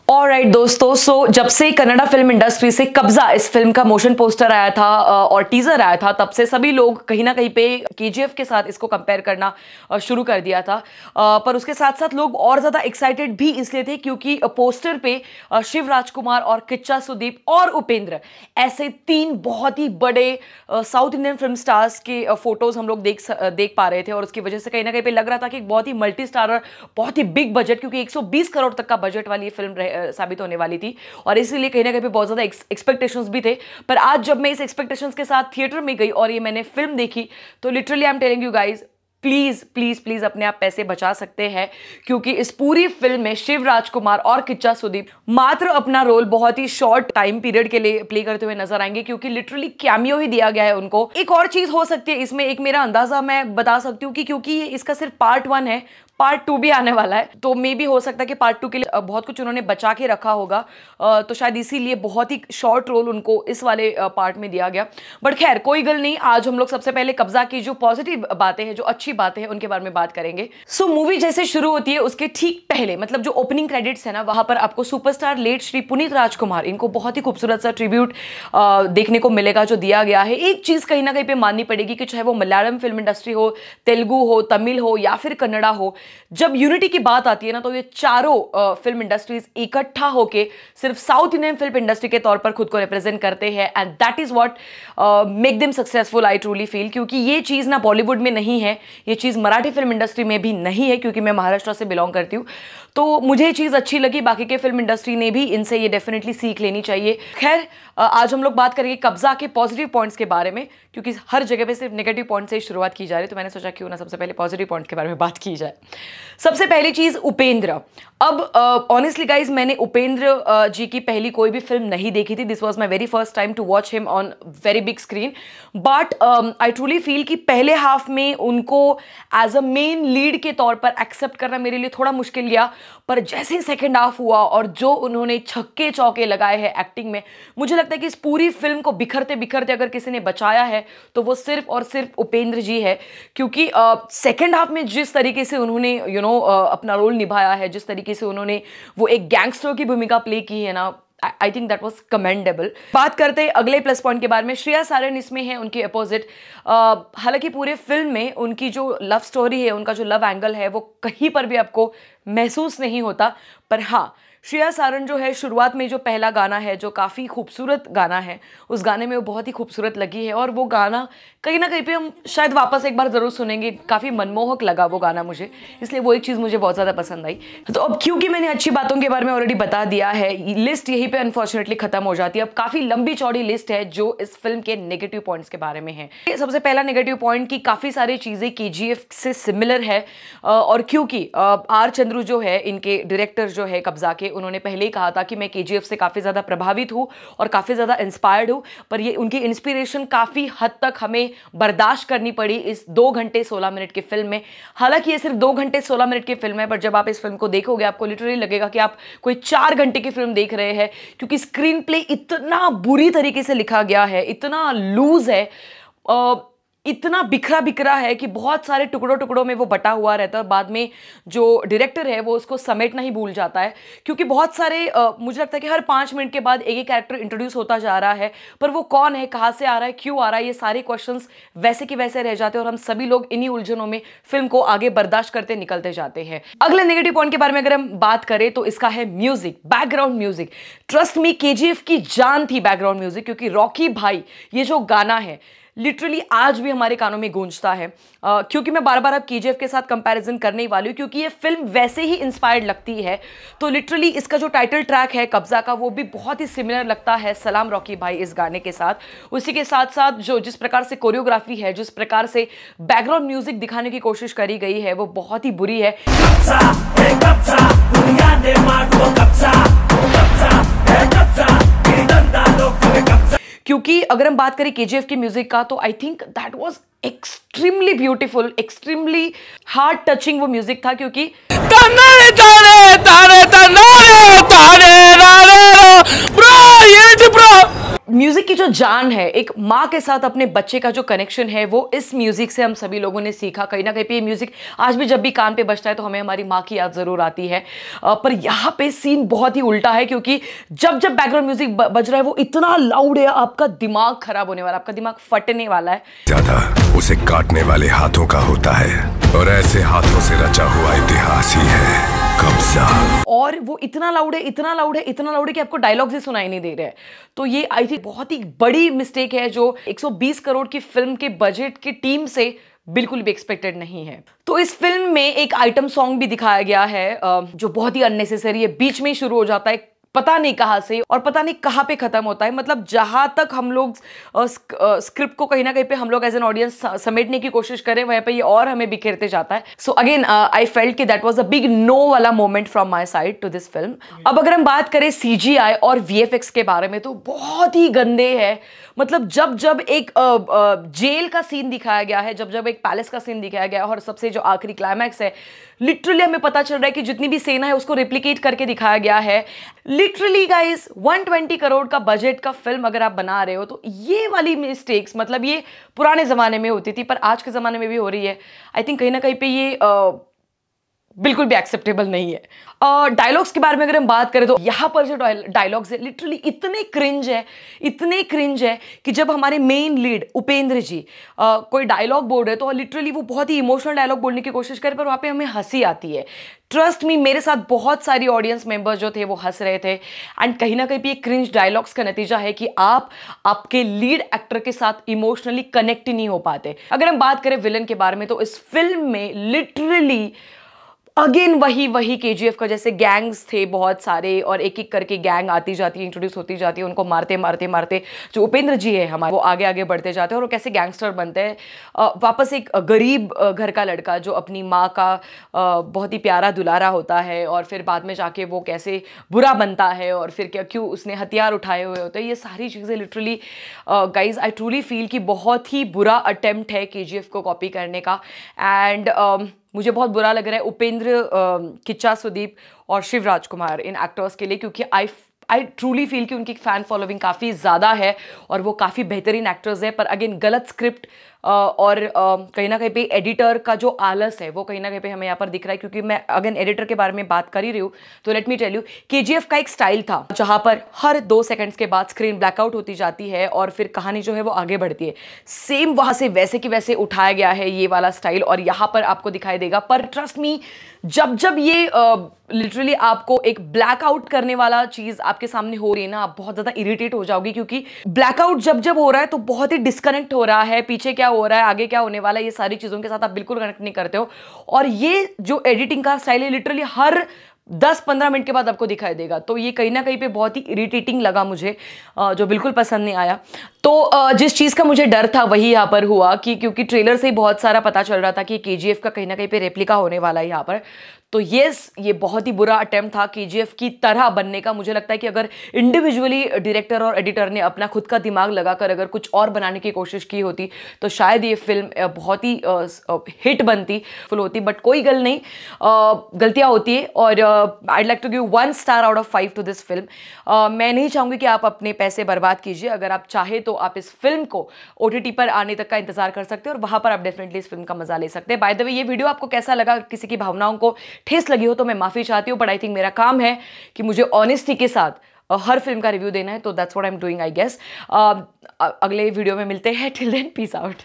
Alright दोस्तों, सो जब से कन्नड़ा फिल्म इंडस्ट्री से कब्जा इस फिल्म का मोशन पोस्टर आया था और टीजर आया था, तब से सभी लोग कहीं ना कहीं पे केजीएफ के साथ इसको कंपेयर करना शुरू कर दिया था। पर उसके साथ साथ लोग और ज्यादा एक्साइटेड भी इसलिए थे क्योंकि पोस्टर पे शिव राजकुमार और किच्चा सुदीप और उपेंद्र ऐसे तीन बहुत ही बड़े साउथ इंडियन फिल्म स्टार्स के फोटोज हम लोग देख पा रहे थे। और उसकी वजह से कहीं ना कहीं पे लग रहा था कि एक बहुत ही मल्टी स्टारर, बहुत ही बिग बजट, क्योंकि 120 करोड़ तक का बजट वाली फिल्म साबित होने वाली थी और इसीलिए कहीं ना कहीं पे बहुत ज्यादा एक्सपेक्टेशंस भी थे। पर आज जब मैं इस एक्सपेक्टेशंस के साथ थिएटर में गई और ये मैंने फिल्म देखी, तो literally I am telling you guys, please please please अपने आप पैसे बचा सकते हैं, क्योंकि इस पूरी फिल्म में शिव राजकुमार और किच्चा सुदीप मात्र अपना रोल बहुत ही शॉर्ट टाइम पीरियड के लिए प्ले करते हुए नजर आएंगे, क्योंकि लिटरली कैमियो ही दिया गया है उनको। एक और चीज हो सकती है इसमें, एक मेरा अंदाजा मैं बता सकती हूँ कि क्योंकि ये इसका सिर्फ पार्ट 1 है, पार्ट 2 भी आने वाला है, तो मे भी हो सकता है कि पार्ट 2 के लिए बहुत कुछ उन्होंने बचा के रखा होगा, तो शायद इसीलिए बहुत ही शॉर्ट रोल उनको इस वाले पार्ट में दिया गया। बट खैर कोई गल नहीं, आज हम लोग सबसे पहले कब्जा की जो पॉजिटिव बातें हैं, जो अच्छी बातें हैं, उनके बारे में बात करेंगे। सो मूवी जैसे शुरू होती है उसके ठीक पहले, मतलब जो ओपनिंग क्रेडिट्स है ना, वहां पर आपको सुपरस्टार लेट श्री पुनीत राजकुमार, इनको बहुत ही खूबसूरत सा ट्रिब्यूट देखने को मिलेगा जो दिया गया है। एक चीज कहीं ना कहीं पे माननी पड़ेगी कि चाहे वो मलयालम फिल्म इंडस्ट्री हो, तेलुगु हो, तमिल हो या फिर कन्नड़ा हो, जब यूनिटी की बात आती है ना, तो ये चारों फिल्म इंडस्ट्रीज इकट्ठा होके सिर्फ साउथ इंडियन फिल्म इंडस्ट्री के तौर पर खुद को रिप्रेजेंट करते हैं, and that is what make them successful, I truly feel. क्योंकि ये चीज ना बॉलीवुड में नहीं है, ये चीज मराठी फिल्म इंडस्ट्री में भी नहीं है, क्योंकि मैं महाराष्ट्र से बिलोंग करती हूँ, तो मुझे ये चीज अच्छी लगी। बाकी के फिल्म इंडस्ट्री ने भी इनसे ये डेफिनेटली सीख लेनी चाहिए। खैर आज हम लोग बात करेंगे कब्जा के पॉजिटिव पॉइंट्स के बारे में, क्योंकि हर जगह पे सिर्फ नेगेटिव पॉइंट से शुरुआत की जा रही है, तो मैंने सोचा क्यों ना सबसे पहले पॉजिटिव पॉइंट्स के बारे में बात की जाए। सबसे पहली चीज उपेंद्र। अब ऑनेस्टली गाइज, मैंने उपेंद्र जी की पहली कोई भी फिल्म नहीं देखी थी। This was my very first time to watch him on very big screen, but I truly feel कि पहले हाफ में उनको एज अ मेन लीड के तौर पर एक्सेप्ट करना मेरे लिए थोड़ा मुश्किल गया। पर जैसे ही सेकेंड हाफ हुआ और जो उन्होंने छक्के चौके लगाए हैं एक्टिंग में, मुझे लगता है कि इस पूरी फिल्म को बिखरते बिखरते अगर किसी ने बचाया है तो वो सिर्फ और सिर्फ उपेंद्र जी है। क्योंकि सेकेंड हाफ में जिस तरीके से उन्होंने अपना रोल निभाया है, जिस तरीके से उन्होंने वो एक गैंगस्टर की भूमिका प्ले की है ना, I think that was commendable. बात करते हैं अगले प्लस पॉइंट के बारे में। श्रेया सारन इसमें है उनकी अपोजिट। हालांकि पूरे फिल्म में उनकी जो लव स्टोरी है, उनका जो लव एंगल है, वो कहीं पर भी आपको महसूस नहीं होता। पर हाँ, श्रेया सारन जो है, शुरुआत में जो पहला गाना है, जो काफ़ी खूबसूरत गाना है, उस गाने में वो बहुत ही खूबसूरत लगी है, और वो गाना कहीं ना कहीं पे हम शायद वापस एक बार ज़रूर सुनेंगे। काफ़ी मनमोहक लगा वो गाना मुझे, इसलिए वो एक चीज़ मुझे बहुत ज़्यादा पसंद आई। तो अब क्योंकि मैंने अच्छी बातों के बारे में ऑलरेडी बता दिया है, लिस्ट यहीं पर अनफॉर्चुनेटली खत्म हो जाती है। अब काफ़ी लंबी चौड़ी लिस्ट है जो इस फिल्म के नेगेटिव पॉइंट्स के बारे में है। सबसे पहला नेगेटिव पॉइंट कि काफ़ी सारी चीज़ें केजीएफ से सिमिलर है, और क्योंकि आर चंद्रू जो है, इनके डायरेक्टर जो है कब्जा के, उन्होंने पहले ही कहा था कि मैं केजीएफ से काफ़ी ज़्यादा प्रभावित हूँ और काफ़ी ज़्यादा इंस्पायर्ड हूँ, पर ये उनकी इंस्पिरेशन काफ़ी हद तक हमें बर्दाश्त करनी पड़ी इस 2 घंटे 16 मिनट की फिल्म में। हालांकि ये सिर्फ 2 घंटे 16 मिनट की फिल्म है, पर जब आप इस फिल्म को देखोगे आपको लिटरली लगेगा कि आप कोई 4 घंटे की फिल्म देख रहे हैं, क्योंकि स्क्रीन प्ले इतना बुरी तरीके से लिखा गया है, इतना लूज है, इतना बिखरा बिखरा है कि बहुत सारे टुकड़ों टुकड़ों में वो बटा हुआ रहता है। बाद में जो डायरेक्टर है वो उसको समेटना ही भूल जाता है, क्योंकि बहुत सारे मुझे लगता है कि हर 5 मिनट के बाद एक कैरेक्टर इंट्रोड्यूस होता जा रहा है, पर वो कौन है, कहाँ से आ रहा है, क्यों आ रहा है, ये सारे क्वेश्चंस वैसे के वैसे रह जाते हैं, और हम सभी लोग इन्हीं उलझनों में फिल्म को आगे बर्दाश्त करते निकलते जाते हैं। अगले नेगेटिव पॉइंट के बारे में अगर हम बात करें तो इसका है music, background music. Trust me, KGF की जान थी बैकग्राउंड म्यूजिक, क्योंकि रॉकी भाई ये जो गाना है लिटरली आज भी हमारे कानों में गूंजता है। क्योंकि मैं बार बार अब केजीएफ के साथ कंपैरिजन करने ही वाली हूँ, क्योंकि ये फिल्म वैसे ही इंस्पायर्ड लगती है। तो लिटरली इसका जो टाइटल ट्रैक है कब्जा का, वो भी बहुत ही सिमिलर लगता है सलाम रॉकी भाई इस गाने के साथ। उसी के साथ साथ जो जिस प्रकार से कोरियोग्राफी है, जिस प्रकार से बैकग्राउंड म्यूजिक दिखाने की कोशिश करी गई है, वो बहुत ही बुरी है। क्योंकि अगर हम बात करें केजीएफ की म्यूजिक का, तो I think that was extremely beautiful, extremely heart touching वो म्यूजिक था। क्योंकि म्यूजिक की जो जो जान है एक माँ के साथ अपने बच्चे का जो कनेक्शन है वो इस म्यूजिक से हम सभी लोगों ने सीखा। कहीं ना कहीं पे ये म्यूजिक आज भी जब भी कान पे बजता है तो हमें हमारी माँ की याद जरूर आती है। पर यहाँ पे सीन बहुत ही उल्टा है, क्योंकि जब जब बैकग्राउंड म्यूजिक बज रहा है वो इतना लाउड है, आपका दिमाग खराब होने वाला है, आपका दिमाग फटने वाला है। ज्यादा उसे काटने वाले हाथों का होता है और ऐसे हाथों से रचा हुआ इतिहास ही है कब्जा। और वो इतना लाउड है, इतना लाउड है, इतना लाउड है कि आपको डायलॉग्स ही सुनाई नहीं दे रहे हैं। तो ये आई थिंक बहुत ही बड़ी मिस्टेक है जो 120 करोड़ की फिल्म के बजट की टीम से बिल्कुल भी एक्सपेक्टेड नहीं है। तो इस फिल्म में एक आइटम सॉन्ग भी दिखाया गया है जो बहुत ही अननेसेसरी है, बीच में ही शुरू हो जाता है, पता नहीं कहां से और पता नहीं कहां पे खत्म होता है। मतलब जहां तक हम लोग स्क्रिप्ट को कहीं ना कहीं पे हम लोग एज एन ऑडियंस समेटने की कोशिश करें, वहीं पे ये और हमें बिखेरते जाता है। सो अगेन आई फेल्ट कि that was a big no वाला moment from my side to this film. अब अगर हम बात करें CGI और VFX के बारे में तो बहुत ही गंदे है। मतलब जब जब एक जेल का सीन दिखाया गया है, जब जब एक पैलेस का सीन दिखाया गया है और सबसे जो आखिरी क्लाइमैक्स है, लिटरली हमें पता चल रहा है कि जितनी भी सेना है उसको रिप्लिकेट करके दिखाया गया है। लिटरली गाइस 120 करोड़ का बजट का फिल्म अगर आप बना रहे हो तो ये वाली मिस्टेक्स, मतलब ये पुराने जमाने में होती थी पर आज के जमाने में भी हो रही है। आई थिंक कहीं ना कहीं पे ये बिल्कुल भी एक्सेप्टेबल नहीं है। डायलॉग्स के बारे में अगर हम बात करें तो यहाँ पर जो डायलॉग्स है लिटरली इतने क्रिंज है कि जब हमारे मेन लीड उपेंद्र जी कोई डायलॉग बोल रहे तो लिटरली वो बहुत ही इमोशनल डायलॉग बोलने की कोशिश करे पर वहाँ पे हमें हंसी आती है। ट्रस्ट मी, मेरे साथ बहुत सारी ऑडियंस मेंबर्स जो थे वो हंस रहे थे। एंड कहीं ना कहीं पे ये क्रिंज डायलॉग्स का नतीजा है कि आप आपके लीड एक्टर के साथ इमोशनली कनेक्ट नहीं हो पाते। अगर हम बात करें विलन के बारे में तो इस फिल्म में लिटरली अगेन वही KGF का जैसे गैंग्स थे बहुत सारे और एक एक करके गैंग आती जाती है, इंट्रोड्यूस होती जाती है, उनको मारते जो उपेंद्र जी है हमारे वो आगे बढ़ते जाते हैं और वो कैसे गैंगस्टर बनते हैं। वापस एक गरीब घर का लड़का जो अपनी माँ का बहुत ही प्यारा दुलारा होता है और फिर बाद में जाके वो कैसे बुरा बनता है और फिर क्यों उसने हथियार उठाए हुए होते हैं। ये सारी चीज़ें literally guys I truly feel कि बहुत ही बुरा अटेम्प्ट है KGF को कॉपी करने का। एंड मुझे बहुत बुरा लग रहा है उपेंद्र, किच्चा सुदीप और शिव राजकुमार इन एक्टर्स के लिए, क्योंकि आई ट्रूली फील कि उनकी फैन फॉलोइंग काफ़ी ज़्यादा है और वो काफ़ी बेहतरीन एक्टर्स हैं। पर अगेन गलत स्क्रिप्ट और कहीं ना कहीं पे एडिटर का जो आलस है वो कहीं ना कहीं पे हमें यहाँ पर दिख रहा है। क्योंकि मैं अगेन एडिटर के बारे में बात कर ही रही हूँ तो let me tell you, KGF का एक स्टाइल था जहाँ पर हर 2 सेकंड्स के बाद स्क्रीन ब्लैकआउट होती जाती है और फिर कहानी जो है वो आगे बढ़ती है। सेम वहाँ से वैसे की वैसे उठाया गया है ये वाला स्टाइल और यहाँ पर आपको दिखाई देगा। पर ट्रस्ट मी, जब जब ये लिटरली आपको एक ब्लैकआउट करने वाला चीज आपके सामने हो रही है ना, आप बहुत ज्यादा इरिटेट हो जाओगी, क्योंकि ब्लैकआउट जब जब हो रहा है तो बहुत ही डिस्कनेक्ट हो रहा है, पीछे क्या हो रहा है, आगे क्या होने वाला है, ये सारी चीजों के साथ आप बिल्कुल कनेक्ट नहीं करते हो। और ये जो एडिटिंग का स्टाइल है लिटरली हर 10-15 मिनट के बाद आपको दिखाई देगा। तो ये कहीं ना कहीं पे बहुत ही इरिटेटिंग लगा मुझे, जो बिल्कुल पसंद नहीं आया। तो जिस चीज़ का मुझे डर था वही यहाँ पर हुआ कि क्योंकि ट्रेलर से ही बहुत सारा पता चल रहा था कि KGF का कहीं ना कहीं पे रेप्लिका होने वाला है यहाँ पर। तो ये बहुत ही बुरा अटेम्प्ट था KGF की तरह बनने का। मुझे लगता है कि अगर इंडिविजुअली डायरेक्टर और एडिटर ने अपना खुद का दिमाग लगाकर अगर कुछ और बनाने की कोशिश की होती तो शायद ये फिल्म बहुत ही हिट बनती, फुल होती। बट कोई गल नहीं, गलतियाँ होती है और I'd like to give 1 star out of 5 to this film. मैं नहीं चाहूँगी कि आप अपने पैसे बर्बाद कीजिए। अगर आप चाहे तो आप इस फिल्म को OTT पर आने तक का इंतजार कर सकते हैं और वहाँ पर आप डेफिनेटली इस फिल्म का मजा ले सकते हैं। बाय द वे, ये वीडियो आपको कैसा लगा, किसी की भावनाओं को ठेस लगी हो तो मैं माफ़ी चाहती हूँ। बट आई थिंक मेरा काम है कि मुझे ऑनेस्टी के साथ हर फिल्म का रिव्यू देना है, तो that's what I am doing I guess. अगले वीडियो में मिलते हैं। Till then peace out.